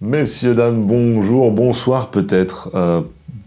Messieurs, dames, bonjour, bonsoir peut-être.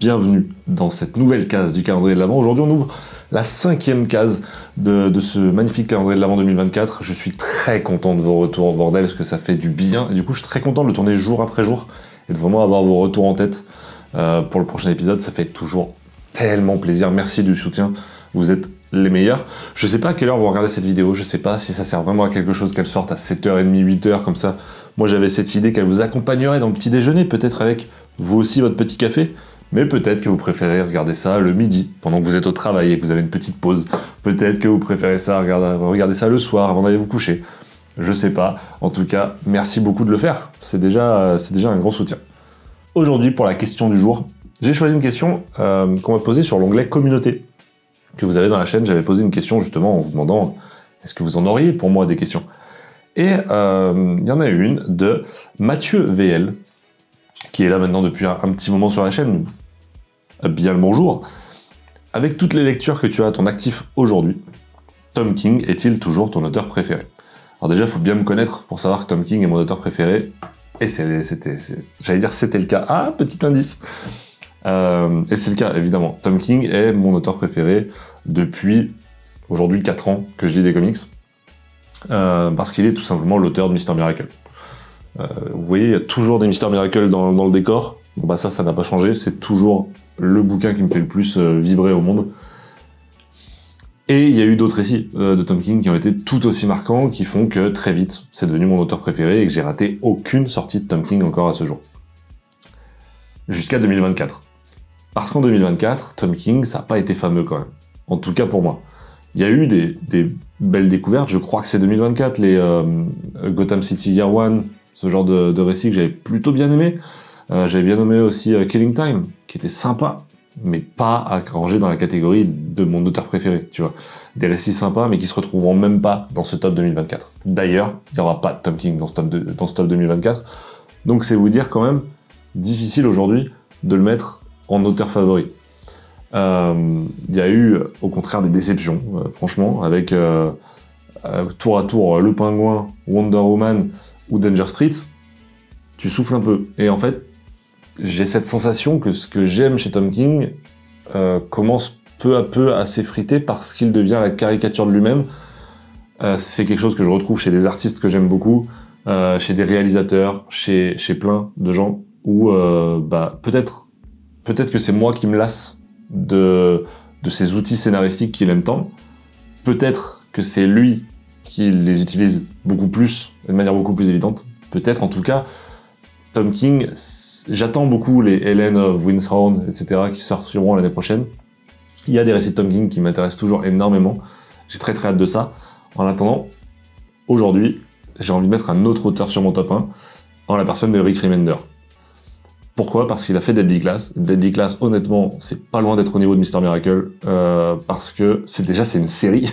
Bienvenue dans cette nouvelle case du calendrier de l'Avent. Aujourd'hui, on ouvre la 5e case de ce magnifique calendrier de l'Avent 2024. Je suis très content de vos retours, bordel, parce que ça fait du bien. Et du coup, je suis très content de le tourner jour après jour et de vraiment avoir vos retours en tête pour le prochain épisode. Ça fait toujours tellement plaisir. Merci du soutien. Vous êtes les meilleurs. Je sais pas à quelle heure vous regardez cette vidéo. Je sais pas si ça sert vraiment à quelque chose qu'elle sorte à 7h30, 8h, comme ça. Moi, j'avais cette idée qu'elle vous accompagnerait dans le petit déjeuner, peut-être avec vous aussi votre petit café, mais peut-être que vous préférez regarder ça le midi, pendant que vous êtes au travail et que vous avez une petite pause. Peut-être que vous préférez ça, regarder ça le soir, avant d'aller vous coucher. Je sais pas. En tout cas, merci beaucoup de le faire. C'est déjà un grand soutien. Aujourd'hui, pour la question du jour, j'ai choisi une question qu'on va poser sur l'onglet Communauté que vous avez dans la chaîne. J'avais posé une question justement en vous demandant est-ce que vous en auriez pour moi des questions. Et il y en a une de Mathieu VL, qui est là maintenant depuis un petit moment sur la chaîne. Bien le bonjour. Avec toutes les lectures que tu as à ton actif aujourd'hui, Tom King est-il toujours ton auteur préféré? Alors déjà, il faut bien me connaître pour savoir que Tom King est mon auteur préféré. Et j'allais dire c'était le cas. Ah, petit indice. Et c'est le cas, évidemment. Tom King est mon auteur préféré depuis aujourd'hui 4 ans que je lis des comics. Parce qu'il est tout simplement l'auteur de Mr. Miracle. Vous voyez, il y a toujours des Mr. Miracle dans le décor. Bon bah ça n'a pas changé, c'est toujours le bouquin qui me fait le plus vibrer au monde. Et il y a eu d'autres récits de Tom King qui ont été tout aussi marquants, qui font que très vite, c'est devenu mon auteur préféré et que j'ai raté aucune sortie de Tom King encore à ce jour. Jusqu'à 2024. Parce qu'en 2024, Tom King, ça n'a pas été fameux quand même. En tout cas pour moi. Il y a eu des belles découvertes, je crois que c'est 2024, les Gotham City Year One, ce genre de récits que j'avais plutôt bien aimé. J'avais bien aimé aussi Killing Time, qui était sympa, mais pas à ranger dans la catégorie de mon auteur préféré, tu vois. Des récits sympas, mais qui se retrouveront même pas dans ce top 2024. D'ailleurs, il n'y aura pas de Tom King dans ce top 2024, donc c'est vous dire quand même, difficile aujourd'hui de le mettre en auteur favori. Il y a eu au contraire des déceptions, franchement, avec tour à tour Le Pingouin, Wonder Woman ou Danger Street, tu souffles un peu. Et en fait, j'ai cette sensation que ce que j'aime chez Tom King commence peu à peu à s'effriter parce qu'il devient la caricature de lui-même. C'est quelque chose que je retrouve chez des artistes que j'aime beaucoup, chez des réalisateurs, chez plein de gens, où peut-être que c'est moi qui me lasse de ces outils scénaristiques qu'il aime tant. Peut-être que c'est lui qui les utilise beaucoup plus, de manière beaucoup plus évidente. Peut-être, en tout cas, Tom King, j'attends beaucoup les Helen of Winshorn, etc., qui sortiront l'année prochaine. Il y a des récits de Tom King qui m'intéressent toujours énormément. J'ai très très hâte de ça. En attendant, aujourd'hui, j'ai envie de mettre un autre auteur sur mon top 1, en la personne de Rick Remender. Pourquoi? Parce qu'il a fait Deadly Class. Deadly Class, honnêtement, c'est pas loin d'être au niveau de Mr. Miracle, parce que c'est une série,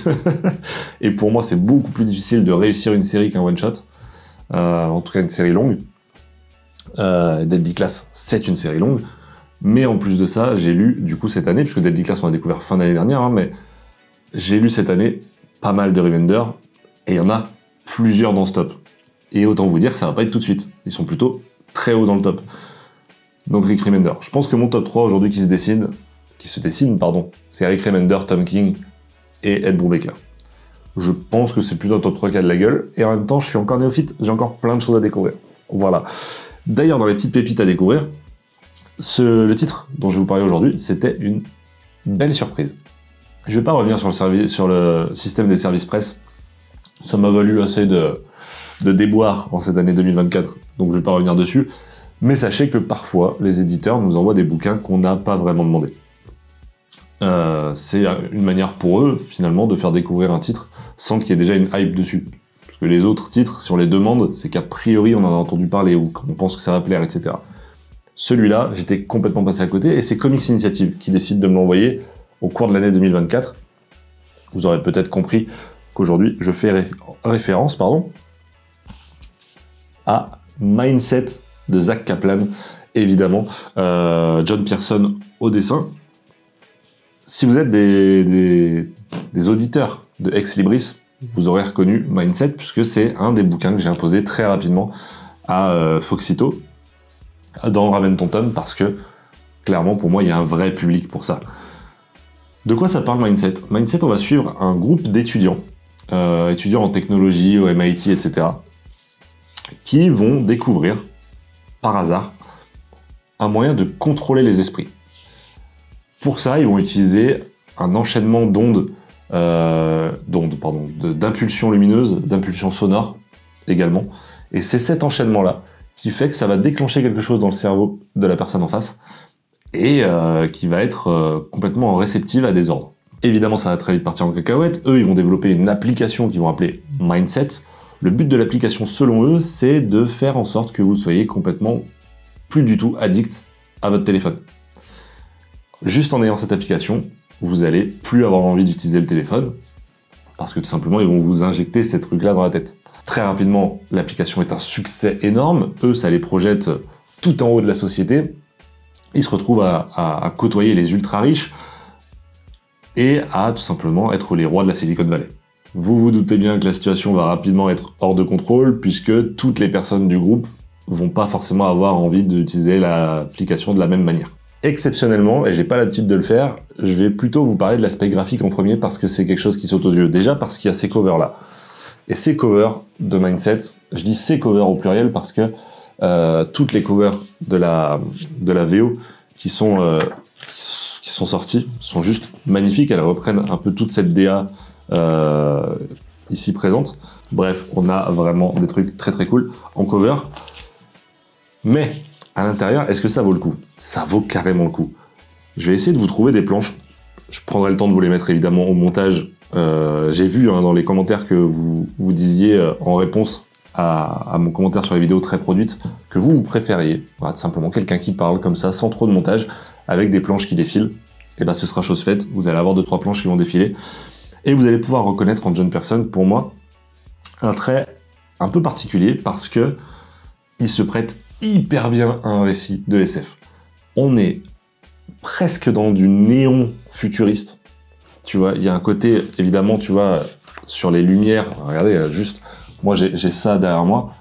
et pour moi, c'est beaucoup plus difficile de réussir une série qu'un one-shot, en tout cas une série longue. Deadly Class, c'est une série longue, mais en plus de ça, j'ai lu, du coup, cette année, puisque Deadly Class, on l'a découvert fin d'année dernière, mais j'ai lu cette année pas mal de Remender, et il y en a plusieurs dans ce top. Et autant vous dire que ça va pas être tout de suite. Ils sont plutôt très hauts dans le top. Donc Rick Remender. Je pense que mon top 3 aujourd'hui qui se dessine, c'est Rick Remender, Tom King et Ed Brubaker. Je pense que c'est plutôt un top 3 qui a de la gueule, et en même temps, je suis encore néophyte, j'ai encore plein de choses à découvrir. Voilà. D'ailleurs, dans les petites pépites à découvrir, le titre dont je vais vous parler aujourd'hui, c'était une belle surprise. Je ne vais pas revenir sur le système des services presse. Ça m'a valu assez de déboire en cette année 2024, donc je ne vais pas revenir dessus. Mais sachez que parfois, les éditeurs nous envoient des bouquins qu'on n'a pas vraiment demandé. C'est une manière pour eux, finalement, de faire découvrir un titre sans qu'il y ait déjà une hype dessus. Parce que les autres titres, si on les demande, c'est qu'a priori on en a entendu parler ou qu'on pense que ça va plaire, etc. Celui-là, j'étais complètement passé à côté, et c'est Comics Initiative qui décide de me l'envoyer au cours de l'année 2024. Vous aurez peut-être compris qu'aujourd'hui, je fais référence à Mindset de Zack Kaplan, évidemment, John Pearson au dessin. Si vous êtes des auditeurs de Ex Libris, vous aurez reconnu Mindset, puisque c'est un des bouquins que j'ai imposé très rapidement à Foxito, dans Ramène ton tome parce que, clairement, pour moi, il y a un vrai public pour ça. De quoi ça parle Mindset? Mindset, on va suivre un groupe d'étudiants, étudiants en technologie, au MIT, etc., qui vont découvrir, par hasard, un moyen de contrôler les esprits. Pour ça, ils vont utiliser un enchaînement d'impulsions lumineuses, d'impulsions sonores également. Et c'est cet enchaînement-là qui fait que ça va déclencher quelque chose dans le cerveau de la personne en face et qui va être complètement réceptive à des ordres. Évidemment, ça va très vite partir en cacahuète. Eux, ils vont développer une application qu'ils vont appeler Mindset. Le but de l'application, selon eux, c'est de faire en sorte que vous soyez complètement plus du tout addict à votre téléphone. Juste en ayant cette application, vous allez plus avoir envie d'utiliser le téléphone parce que tout simplement, ils vont vous injecter ces trucs-là dans la tête. Très rapidement, l'application est un succès énorme. Eux, ça les projette tout en haut de la société. Ils se retrouvent à côtoyer les ultra riches et à tout simplement être les rois de la Silicon Valley. Vous vous doutez bien que la situation va rapidement être hors de contrôle puisque toutes les personnes du groupe vont pas forcément avoir envie d'utiliser l'application de la même manière. Exceptionnellement, et j'ai pas l'habitude de le faire, je vais plutôt vous parler de l'aspect graphique en premier parce que c'est quelque chose qui saute aux yeux. Déjà parce qu'il y a ces covers là. Et ces covers de Mindset, je dis ces covers au pluriel parce que toutes les covers de la VO qui sont sorties sont juste magnifiques. Elles reprennent un peu toute cette DA ici présente. Bref, on a vraiment des trucs très très cool en cover. Mais à l'intérieur, est-ce que ça vaut le coup? Ça vaut carrément le coup. Je vais essayer de vous trouver des planches. Je prendrai le temps de vous les mettre évidemment au montage. J'ai vu dans les commentaires que vous disiez en réponse à mon commentaire sur les vidéos très produites que vous préfériez voilà, tout simplement quelqu'un qui parle comme ça sans trop de montage avec des planches qui défilent. Et ben ce sera chose faite. Vous allez avoir 2-3 planches qui vont défiler et vous allez pouvoir reconnaître en John Pearson, pour moi, un trait un peu particulier parce que il se prête hyper bien à un récit de SF. On est presque dans du néon futuriste. Tu vois, il y a un côté, évidemment, tu vois, sur les lumières. Regardez, juste, moi j'ai ça derrière moi.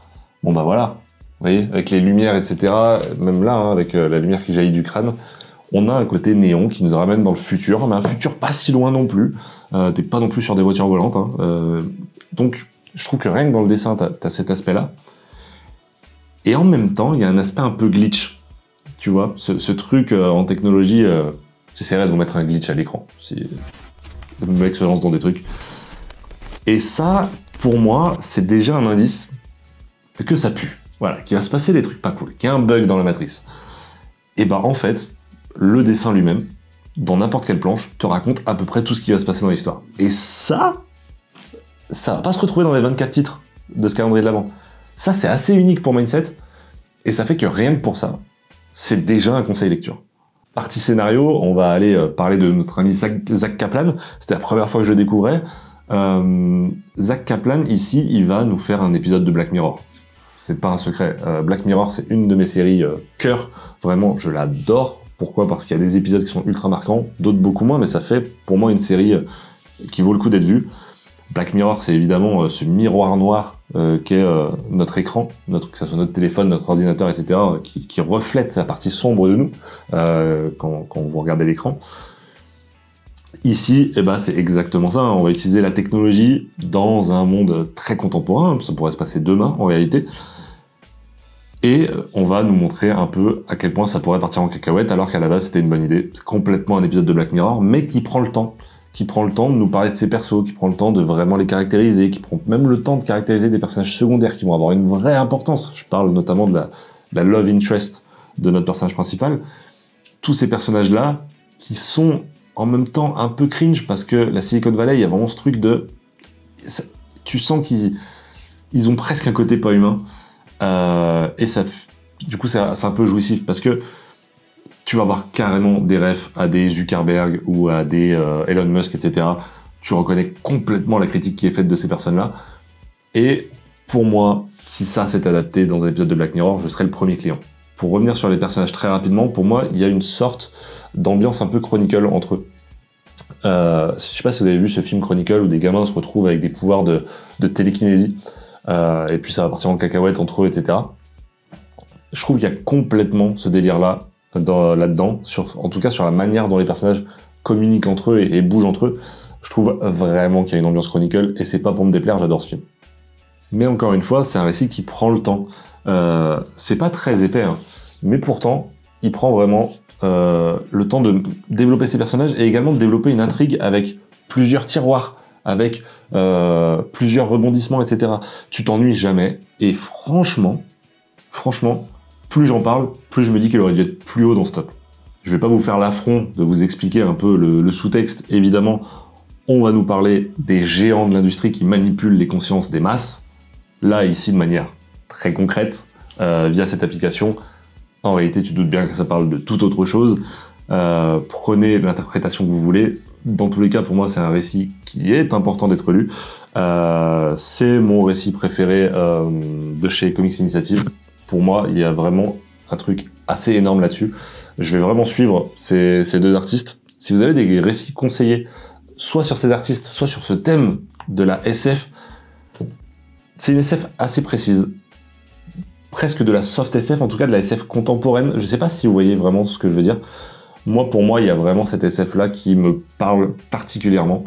Bon bah voilà, vous voyez, avec les lumières, etc. Même là, hein, avec la lumière qui jaillit du crâne, on a un côté néon qui nous ramène dans le futur, mais un futur pas si loin non plus. T'es pas non plus sur des voitures volantes. Hein. Donc, je trouve que rien que dans le dessin, t'as cet aspect-là. Et en même temps, il y a un aspect un peu glitch. Tu vois, ce truc en technologie, j'essaierai de vous mettre un glitch à l'écran. Si le mec se lance dans des trucs. Et ça, pour moi, c'est déjà un indice que ça pue. Voilà, qu'il va se passer des trucs pas cool, qu'il y a un bug dans la matrice. Et bah en fait, le dessin lui-même, dans n'importe quelle planche, te raconte à peu près tout ce qui va se passer dans l'histoire. Et ça va pas se retrouver dans les 24 titres de ce calendrier de l'Avent. Ça, c'est assez unique pour Mindset, et ça fait que rien que pour ça, c'est déjà un conseil lecture. Partie scénario, on va aller parler de notre ami Zach Kaplan. C'était la première fois que je le découvrais. Zach Kaplan, ici, il va nous faire un épisode de Black Mirror. C'est pas un secret. Black Mirror, c'est une de mes séries cœur. Vraiment, je l'adore. Pourquoi? Parce qu'il y a des épisodes qui sont ultra marquants, d'autres beaucoup moins, mais ça fait pour moi une série qui vaut le coup d'être vue. Black Mirror, c'est évidemment ce miroir noir qu'est notre écran, que ce soit notre téléphone, notre ordinateur, etc., qui reflète la partie sombre de nous quand vous regardez l'écran. Ici, eh ben, c'est exactement ça. On va utiliser la technologie dans un monde très contemporain. Ça pourrait se passer demain, en réalité. Et on va nous montrer un peu à quel point ça pourrait partir en cacahuète, alors qu'à la base, c'était une bonne idée. C'est complètement un épisode de Black Mirror, mais qui prend le temps. Qui prend le temps de nous parler de ses persos, qui prend le temps de vraiment les caractériser, qui prend même le temps de caractériser des personnages secondaires qui vont avoir une vraie importance. Je parle notamment de la love interest de notre personnage principal. Tous ces personnages-là, qui sont en même temps un peu cringe, parce que la Silicon Valley, il y a vraiment ce truc de... Tu sens qu'ils ont presque un côté pas humain. Et ça, du coup, c'est un peu jouissif, parce que tu vas avoir carrément des refs à des Zuckerberg ou à des Elon Musk, etc. Tu reconnais complètement la critique qui est faite de ces personnes-là. Et pour moi, si ça s'est adapté dans un épisode de Black Mirror, je serais le premier client. Pour revenir sur les personnages très rapidement, pour moi, il y a une sorte d'ambiance un peu Chronicle entre eux. Je sais pas si vous avez vu ce film Chronicle où des gamins se retrouvent avec des pouvoirs de télékinésie. Et puis ça va partir en cacahuète entre eux, etc. Je trouve qu'il y a complètement ce délire-là, là-dedans, en tout cas sur la manière dont les personnages communiquent entre eux et bougent entre eux. Je trouve vraiment qu'il y a une ambiance Chronicle, et c'est pas pour me déplaire, j'adore ce film. Mais encore une fois, c'est un récit qui prend le temps. C'est pas très épais, hein, mais pourtant, il prend vraiment le temps de développer ses personnages et également de développer une intrigue avec plusieurs tiroirs, avec plusieurs rebondissements, etc. Tu t'ennuies jamais, et franchement, plus j'en parle, plus je me dis qu'elle aurait dû être plus haut dans ce top. Je vais pas vous faire l'affront de vous expliquer un peu le sous-texte, évidemment. On va nous parler des géants de l'industrie qui manipulent les consciences des masses. Là, ici, de manière très concrète, via cette application. En réalité, tu te doutes bien que ça parle de toute autre chose. Prenez l'interprétation que vous voulez. Dans tous les cas, pour moi, c'est un récit qui est important d'être lu. C'est mon récit préféré de chez Comics Initiative. Pour moi, il y a vraiment un truc assez énorme là-dessus. Je vais vraiment suivre ces deux artistes. Si vous avez des récits conseillés, soit sur ces artistes, soit sur ce thème de la SF, c'est une SF assez précise. Presque de la soft SF, en tout cas de la SF contemporaine. Je sais pas si vous voyez vraiment ce que je veux dire. Moi, pour moi, il y a vraiment cette SF-là qui me parle particulièrement.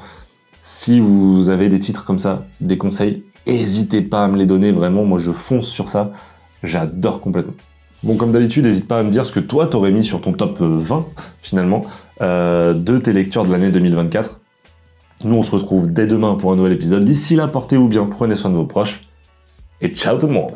Si vous avez des titres comme ça, des conseils, n'hésitez pas à me les donner, vraiment. Moi, je fonce sur ça. J'adore complètement. Bon, comme d'habitude, n'hésite pas à me dire ce que toi, t'aurais mis sur ton top 20, finalement, de tes lectures de l'année 2024. Nous, on se retrouve dès demain pour un nouvel épisode. D'ici là, portez-vous bien, prenez soin de vos proches, et ciao tout le monde!